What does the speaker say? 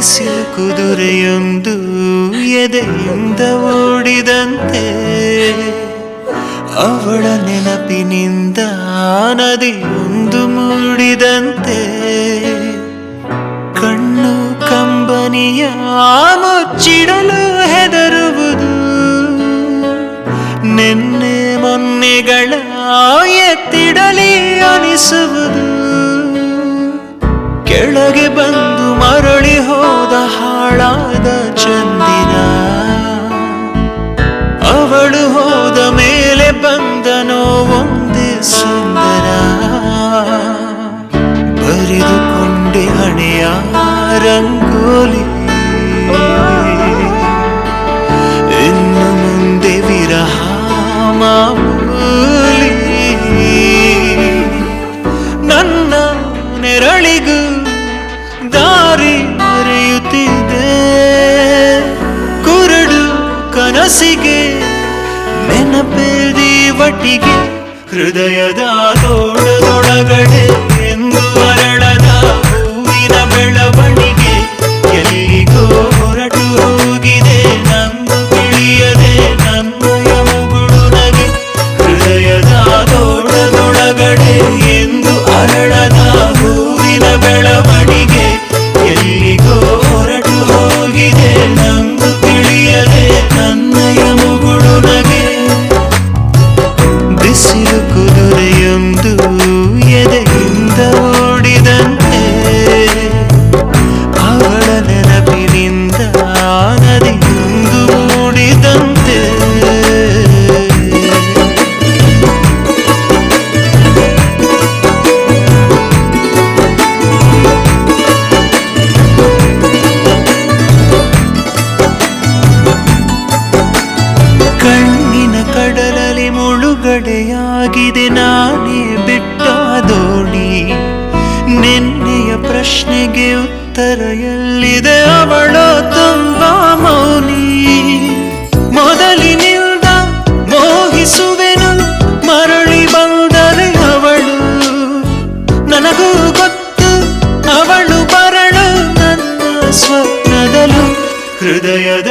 ಬಿಸಿಲು ಕುದುರೆಯೊಂದು ಎದೆಯಿಂದ ಓಡಿದಂತೆ, ಅವಳ ನೆನಪಿನಿಂದ ನದಿಯೊಂದು ಮೂಡಿದಂತೆ, ಕಣ್ಣು ಕಂಬನಿಯ ಮುಚ್ಚಿಡಲು ಹೆದರುವುದು, ನಿನ್ನೆ ಮೊನ್ನೆಗಳ ಎತ್ತಿಡಲಿ ಅನಿಸುವುದು, ಕೆಳಗೆ ಬಂದು ಮರಳಿ ಹೋದ ಹಾಳಾದ ಚಂದಿರ, ಅವಳು ಹೋದ ಮೇಲೆ ಬಂದನೋ ಒಂದೇ ಸುಂದರ, ಬರೆದುಕೊಂಡೆ ಹಣೆಯ ರಂಗೋಲಿ, ಇನ್ನು ಮುಂದೆ ವಿರಹ ಮಾಮೂಲಿ, ನನ್ನ ನೆರಳಿಗೂ ದಾರಿ ಮರೆಯುತ್ತಿದೆ, ಕುರುಡು ಕನಸಿಗೆ ನೆನಪೇದಿ ಒಟ್ಟಿಗೆ, ಹೃದಯದ ತೋಳದೊಳಗಡೆ ಎಂದು ಅರಳದ ಹೂವಿನ ಬೆಳವಣಿಗೆ, ಎಲ್ಲಿಗೋ ಹೊರಟು ಹೋಗಿದೆ ನಂದು ತಿಳಿಯದೆ ನನ್ನಯ ಮುಗುಳು ನಗೆ, ಹೃದಯದ ತೋಳದೊಳಗಡೆ ಎಂದು ಅರಳದ ಹೂವಿನ ಬೆಳವಣಿಗೆ, ಎಲ್ಲಿಗೋ ಹೊರಟು ಹೋಗಿದೆ ನಂದು ತಿಳಿಯದೆ ನನ್ನಯ ಮುಗುಳು ನಗೆ. ಬಿಸಿಲು ಕುದುರೆಯೊಂದು ಎದೆಯಿಂದ ಓಡಿದಂತೆ, ಅವಳ ನೆನಪಿನಿಂದ ನದಿಯೊಂದು ಮೂಡಿದಂತೆ. ಕಣ್ಣಿನ ಕಡಲಲ್ಲಿ ಮುಳುಗಡೆಯಾಗಿದೆ ನಾನೇ ಬಿಟ್ಟ ದೋಣಿ, ನಿನ್ನೆಯ ಪ್ರಶ್ನೆಗೆ ಉತ್ತರ ಎಲ್ಲಿದೆ ಅವಳು ತುಂಬಾ ಮೌನಿ, ಮೊದಲಿನಿಂದ ಮೋಹಿಸುವೆನು ಮರಳಿ ಬಂದರೆ ಅವಳು, ನನಗೂ ಗೊತ್ತು ಅವಳು ಬರಳು ನನ್ನ ಸ್ವಪ್ನದಲು, ಹೃದಯದ